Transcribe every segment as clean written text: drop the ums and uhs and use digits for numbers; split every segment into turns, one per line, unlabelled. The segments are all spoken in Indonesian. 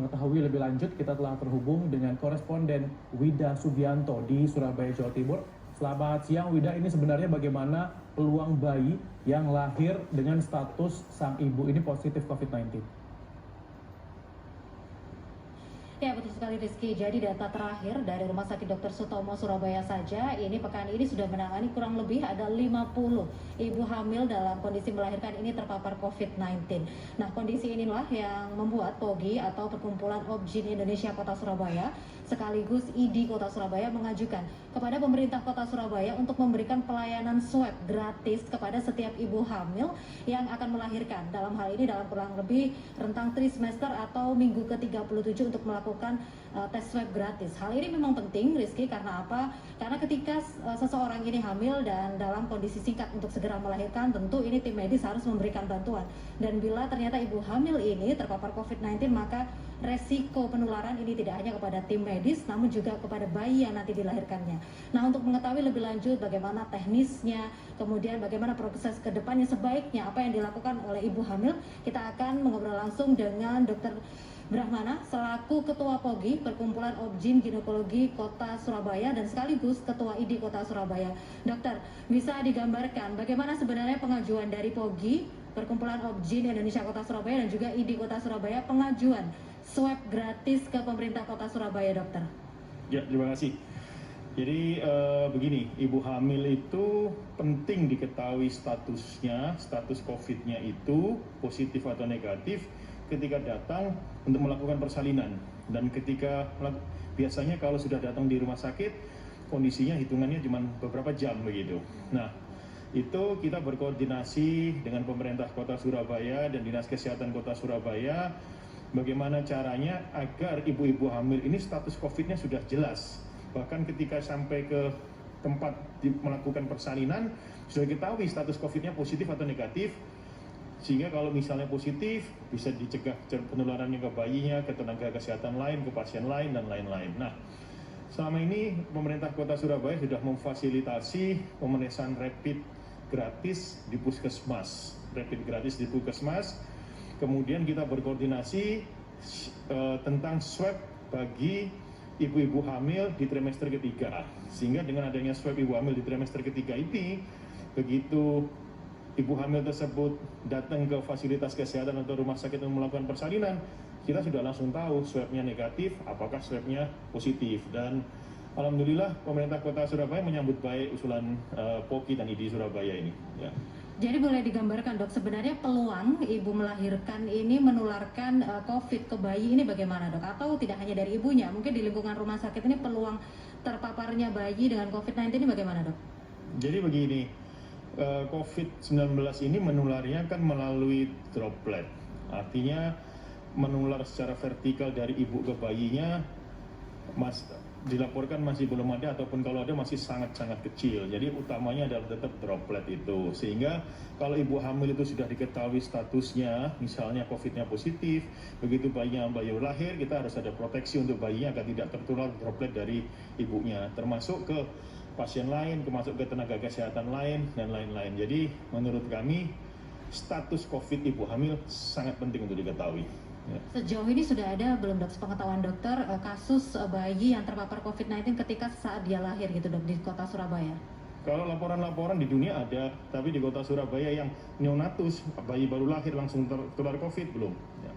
mengetahui lebih lanjut, kita telah terhubung dengan koresponden Wida Subianto di Surabaya, Jawa Timur. Selamat siang Wida, ini sebenarnya bagaimana peluang bayi yang lahir dengan status sang ibu ini positif COVID-19?
Ya, betul sekali Rizky. Jadi data terakhir dari Rumah Sakit Dr. Sutomo Surabaya saja, ini pekan ini sudah menangani kurang lebih ada 50 ibu hamil dalam kondisi melahirkan ini terpapar COVID-19. Nah, kondisi inilah yang membuat POGI atau Perkumpulan Objin Indonesia Kota Surabaya sekaligus ID Kota Surabaya mengajukan kepada pemerintah Kota Surabaya untuk memberikan pelayanan swab gratis kepada setiap ibu hamil yang akan melahirkan. Dalam hal ini dalam kurang lebih rentang trimester atau minggu ke-37 untuk melakukan tes swab gratis. Hal ini memang penting, Rizky, karena apa? Karena ketika seseorang ini hamil dan dalam kondisi singkat untuk segera melahirkan, tentu ini tim medis harus memberikan bantuan. Dan bila ternyata ibu hamil ini terpapar COVID-19, maka resiko penularan ini tidak hanya kepada tim medis, namun juga kepada bayi yang nanti dilahirkannya. Nah, untuk mengetahui lebih lanjut bagaimana teknisnya, kemudian bagaimana proses ke depannya sebaiknya, apa yang dilakukan oleh ibu hamil, kita akan mengobrol langsung dengan Dr. Brahmana selaku Ketua POGI Perkumpulan Objin Ginekologi Kota Surabaya dan sekaligus Ketua ID Kota Surabaya. Dokter, bisa digambarkan bagaimana sebenarnya pengajuan dari POGI Perkumpulan Objin Indonesia Kota Surabaya dan juga ID Kota Surabaya pengajuan swab gratis ke pemerintah Kota Surabaya, dokter?
Ya, terima kasih. Jadi begini, ibu hamil itu penting diketahui statusnya, status COVID-nya itu positif atau negatif ketika datang untuk melakukan persalinan. Dan ketika biasanya kalau sudah datang di rumah sakit, kondisinya hitungannya cuma beberapa jam begitu. Nah, itu kita berkoordinasi dengan pemerintah Kota Surabaya dan Dinas Kesehatan Kota Surabaya bagaimana caranya agar ibu-ibu hamil ini status COVID-nya sudah jelas. Bahkan ketika sampai ke tempat melakukan persalinan, sudah diketahui status COVID-nya positif atau negatif, sehingga kalau misalnya positif, bisa dicegah penularannya ke bayinya, ke tenaga kesehatan lain, ke pasien lain, dan lain-lain. Nah, selama ini pemerintah Kota Surabaya sudah memfasilitasi pemeriksaan rapid gratis di puskesmas. Rapid gratis di puskesmas. Kemudian kita berkoordinasi tentang swab bagi ibu-ibu hamil di trimester ketiga. Sehingga dengan adanya swab ibu hamil di trimester ketiga ini, begitu ibu hamil tersebut datang ke fasilitas kesehatan atau rumah sakit untuk melakukan persalinan, kita sudah langsung tahu swabnya negatif, apakah swabnya positif. Dan alhamdulillah pemerintah Kota Surabaya menyambut baik usulan POGI dan ID Surabaya ini. Ya.
Jadi boleh digambarkan, dok, sebenarnya peluang ibu melahirkan ini menularkan COVID ke bayi ini bagaimana, dok? Atau tidak hanya dari ibunya, mungkin di lingkungan rumah sakit ini peluang terpaparnya bayi dengan COVID-19 ini bagaimana, dok?
Jadi begini, COVID-19 ini menularnya kan melalui droplet. Artinya menular secara vertikal dari ibu ke bayinya dilaporkan masih belum ada, ataupun kalau ada masih sangat-sangat kecil. Jadi utamanya adalah tetap droplet itu. Sehingga kalau ibu hamil itu sudah diketahui statusnya, misalnya COVID-nya positif, begitu bayi lahir, kita harus ada proteksi untuk bayinya agar tidak tertular droplet dari ibunya, termasuk ke pasien lain, termasuk ke tenaga kesehatan lain, dan lain-lain. Jadi menurut kami status COVID ibu hamil sangat penting untuk diketahui. Ya.
Sejauh ini sudah ada belum, dok, sepengetahuan dokter kasus bayi yang terpapar COVID-19 ketika saat dia lahir gitu, dok, di Kota Surabaya?
Kalau laporan-laporan di dunia ada, tapi di Kota Surabaya yang neonatus, bayi baru lahir langsung tertular COVID belum. Ya.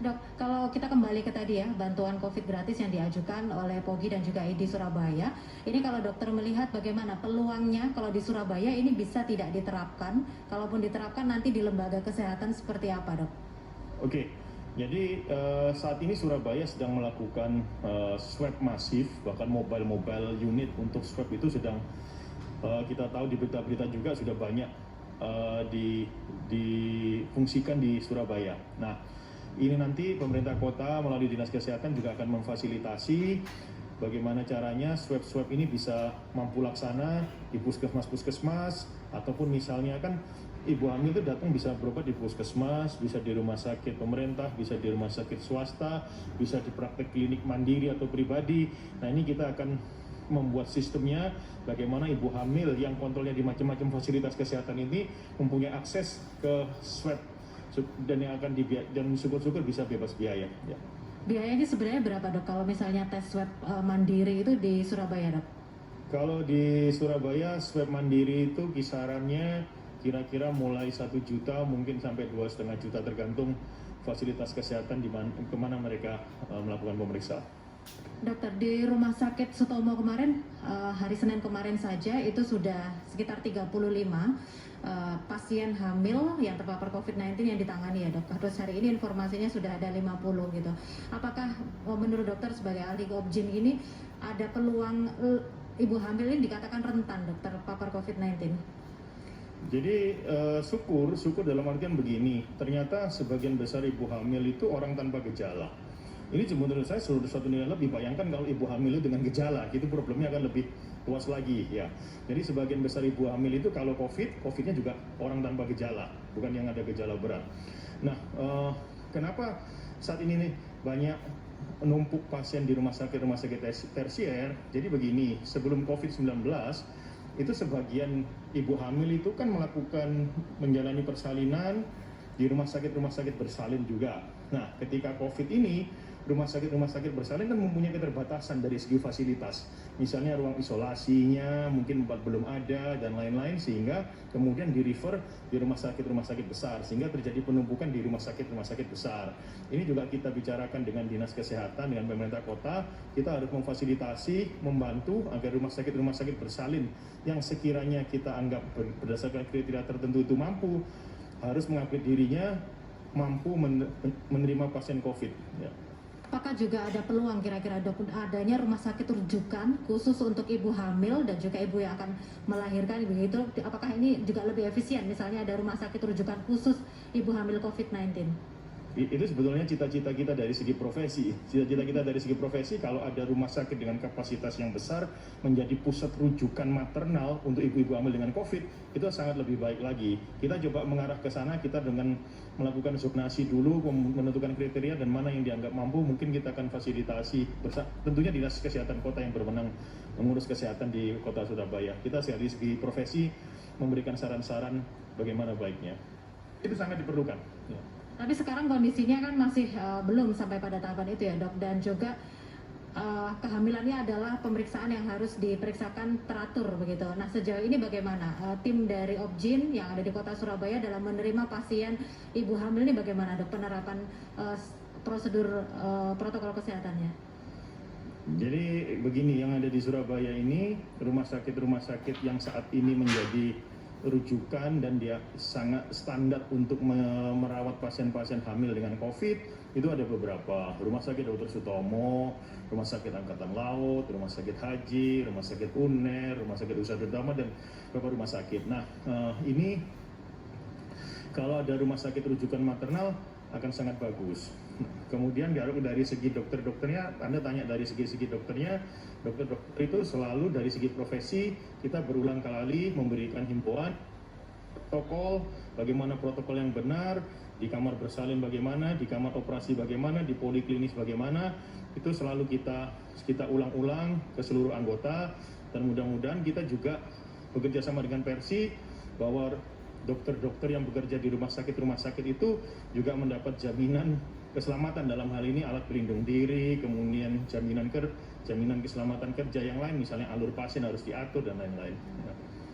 Dok, kalau kita kembali ke tadi ya, bantuan COVID gratis yang diajukan oleh POGI dan juga ID Surabaya, ini kalau dokter melihat bagaimana peluangnya kalau di Surabaya ini bisa tidak diterapkan, kalaupun diterapkan nanti di lembaga kesehatan seperti apa, dok?
Oke, jadi saat ini Surabaya sedang melakukan swab masif, bahkan mobile unit untuk swab itu sedang kita tahu di berita-berita juga sudah banyak difungsikan di Surabaya. Nah, ini nanti pemerintah kota melalui Dinas Kesehatan juga akan memfasilitasi bagaimana caranya swab ini bisa mampu laksana di puskesmas, ataupun misalnya kan ibu hamil itu datang bisa berobat di puskesmas, bisa di rumah sakit pemerintah, bisa di rumah sakit swasta, bisa di praktek klinik mandiri atau pribadi. Nah, ini kita akan membuat sistemnya bagaimana ibu hamil yang kontrolnya di macam-macam fasilitas kesehatan ini mempunyai akses ke swab dan yang akan dan syukur-syukur bisa bebas biaya. Ya.
Biayanya sebenarnya berapa dok kalau misalnya tes swab mandiri itu di Surabaya dok?
Kalau di Surabaya swab mandiri itu kisarannya kira-kira mulai 1 juta mungkin sampai 2,5 juta tergantung fasilitas kesehatan di mana kemana mereka melakukan pemeriksaan.
Dokter, di Rumah Sakit Sutomo kemarin, hari Senin kemarin saja itu sudah sekitar 35 pasien hamil yang terpapar COVID-19 yang ditangani ya dok. Terus hari ini informasinya sudah ada 50 gitu. Apakah menurut dokter sebagai ahli obgyn ini ada peluang ibu hamil ini dikatakan rentan dok terpapar COVID-19?
Jadi syukur dalam artian begini, ternyata sebagian besar ibu hamil itu orang tanpa gejala. Ini menurut saya suatu nilai lebih. Bayangkan kalau ibu hamil itu dengan gejala, itu problemnya akan lebih luas lagi ya. Jadi sebagian besar ibu hamil itu kalau COVID-nya juga orang tanpa gejala, bukan yang ada gejala berat. Nah, kenapa saat ini nih banyak menumpuk pasien di rumah sakit tersier? Jadi begini, sebelum COVID-19 itu sebagian ibu hamil itu kan melakukan menjalani persalinan di rumah sakit bersalin juga. Nah, ketika COVID ini, rumah sakit bersalin kan mempunyai keterbatasan dari segi fasilitas. Misalnya ruang isolasinya mungkin belum ada dan lain-lain, sehingga kemudian di-refer di rumah sakit besar, sehingga terjadi penumpukan di rumah sakit besar. Ini juga kita bicarakan dengan Dinas Kesehatan, dengan pemerintah kota, kita harus memfasilitasi, membantu agar rumah sakit bersalin yang sekiranya kita anggap berdasarkan kriteria tertentu itu mampu, harus mengupgrade dirinya, mampu menerima pasien COVID. Ya.
Apakah juga ada peluang kira-kira dok adanya rumah sakit rujukan khusus untuk ibu hamil dan juga ibu yang akan melahirkan begitu? Apakah ini juga lebih efisien? Misalnya ada rumah sakit rujukan khusus ibu hamil COVID-19?
Itu sebetulnya cita-cita kita dari segi profesi. Cita-cita kita dari segi profesi, kalau ada rumah sakit dengan kapasitas yang besar menjadi pusat rujukan maternal untuk ibu-ibu hamil dengan COVID, itu sangat lebih baik lagi. Kita coba mengarah ke sana, kita dengan melakukan zonasi dulu, menentukan kriteria dan mana yang dianggap mampu, mungkin kita akan fasilitasi. Tentunya Dinas Kesehatan Kota yang berwenang mengurus kesehatan di Kota Surabaya. Kita dari segi profesi memberikan saran-saran bagaimana baiknya. Itu sangat diperlukan. Ya.
Tapi sekarang kondisinya kan masih belum sampai pada tahapan itu ya dok, dan juga kehamilannya adalah pemeriksaan yang harus diperiksakan teratur begitu. Nah sejauh ini bagaimana tim dari obgyn yang ada di Kota Surabaya dalam menerima pasien ibu hamil ini, bagaimana dok penerapan prosedur protokol kesehatannya?
Jadi begini, yang ada di Surabaya ini rumah sakit yang saat ini menjadi rujukan dan dia sangat standar untuk merawat pasien-pasien hamil dengan COVID, itu ada beberapa. Rumah sakit Dr. Sutomo, Rumah Sakit Angkatan Laut, Rumah Sakit Haji, Rumah Sakit UNER, Rumah Sakit Usaha Utama, dan beberapa rumah sakit. Nah, ini kalau ada rumah sakit rujukan maternal akan sangat bagus. Kemudian dari segi dokternya, Anda tanya dari segi dokternya, dokter itu selalu dari segi profesi kita berulang kali memberikan himbauan protokol, bagaimana protokol yang benar, di kamar bersalin bagaimana, di kamar operasi bagaimana, di poliklinis bagaimana, itu selalu kita ulang-ulang ke seluruh anggota, dan mudah-mudahan kita juga bekerja sama dengan Persi bahwa dokter-dokter yang bekerja di rumah sakit itu juga mendapat jaminan keselamatan, dalam hal ini alat pelindung diri, kemudian jaminan keselamatan kerja yang lain, misalnya alur pasien harus diatur dan lain-lain.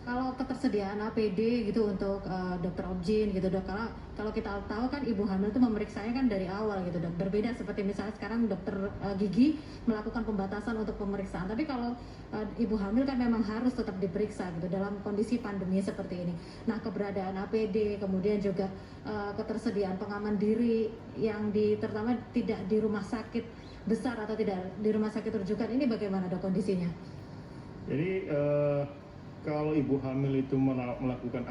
Kalau ketersediaan APD gitu untuk dokter obgyn gitu dok, kalau kita tahu kan ibu hamil itu memeriksanya kan dari awal gitu dok, berbeda seperti misalnya sekarang dokter gigi melakukan pembatasan untuk pemeriksaan, tapi kalau ibu hamil kan memang harus tetap diperiksa gitu dalam kondisi pandemi seperti ini. Nah keberadaan APD, kemudian juga ketersediaan pengaman diri yang terutama tidak di rumah sakit besar atau tidak di rumah sakit rujukan ini, bagaimana dok kondisinya?
Jadi kalau ibu hamil itu melakukan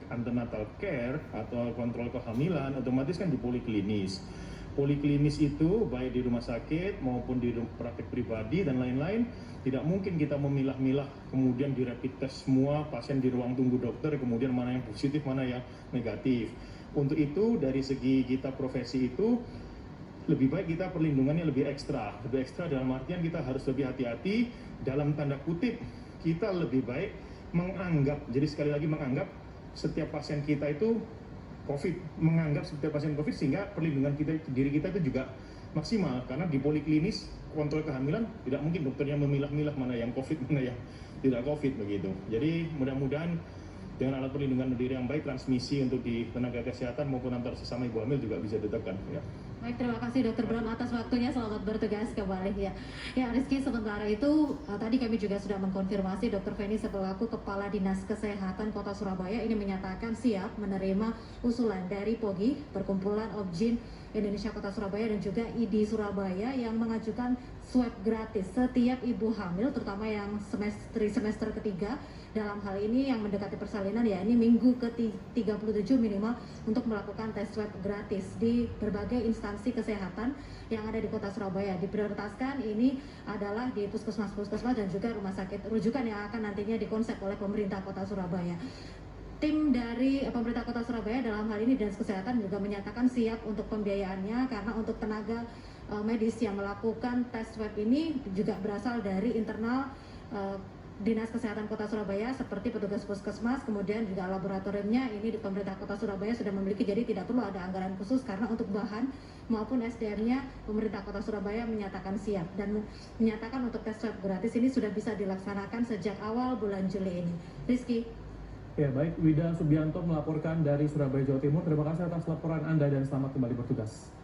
antenatal care atau kontrol kehamilan, otomatis kan di poliklinis. Poliklinis itu baik di rumah sakit maupun di praktek pribadi dan lain-lain, tidak mungkin kita memilah-milah kemudian di rapid test semua pasien di ruang tunggu dokter, kemudian mana yang positif, mana yang negatif. Untuk itu dari segi kita profesi itu lebih baik kita perlindungannya lebih ekstra dalam artian kita harus lebih hati-hati, dalam tanda kutip kita lebih baik menganggap, jadi sekali lagi menganggap setiap pasien kita itu COVID, menganggap setiap pasien COVID, sehingga perlindungan diri kita itu juga maksimal, karena di poliklinis kontrol kehamilan tidak mungkin dokternya memilah-milah mana yang COVID, mana yang tidak COVID begitu. Jadi mudah-mudahan dengan alat perlindungan diri yang baik, transmisi untuk di tenaga kesehatan maupun antar sesama ibu hamil juga bisa ditekan. Ya.
Baik, terima kasih Dokter Bram atas waktunya. Selamat bertugas kembali ya. Ya Rizky, sementara itu tadi kami juga sudah mengkonfirmasi Dokter Feni selaku Kepala Dinas Kesehatan Kota Surabaya ini menyatakan siap menerima usulan dari POGI, Perkumpulan Objin Indonesia Kota Surabaya dan juga ID Surabaya yang mengajukan swab gratis setiap ibu hamil, terutama yang semester ketiga. Dalam hal ini yang mendekati persalinan, ya ini minggu ke-37 minimal, untuk melakukan tes swab gratis di berbagai instansi kesehatan yang ada di Kota Surabaya. Diprioritaskan ini adalah di puskesmas-puskesmas dan juga rumah sakit rujukan yang akan nantinya dikonsep oleh pemerintah Kota Surabaya. Tim dari pemerintah Kota Surabaya dalam hal ini Dinas Kesehatan juga menyatakan siap untuk pembiayaannya, karena untuk tenaga medis yang melakukan tes swab ini juga berasal dari internal Dinas Kesehatan Kota Surabaya, seperti petugas puskesmas, kemudian juga laboratoriumnya ini di pemerintah Kota Surabaya sudah memiliki, jadi tidak perlu ada anggaran khusus, karena untuk bahan maupun SDM-nya pemerintah Kota Surabaya menyatakan siap dan menyatakan untuk tes swab gratis ini sudah bisa dilaksanakan sejak awal bulan Juli ini. Rizky.
Ya baik, Wida Subianto melaporkan dari Surabaya, Jawa Timur. Terima kasih atas laporan Anda dan selamat kembali bertugas.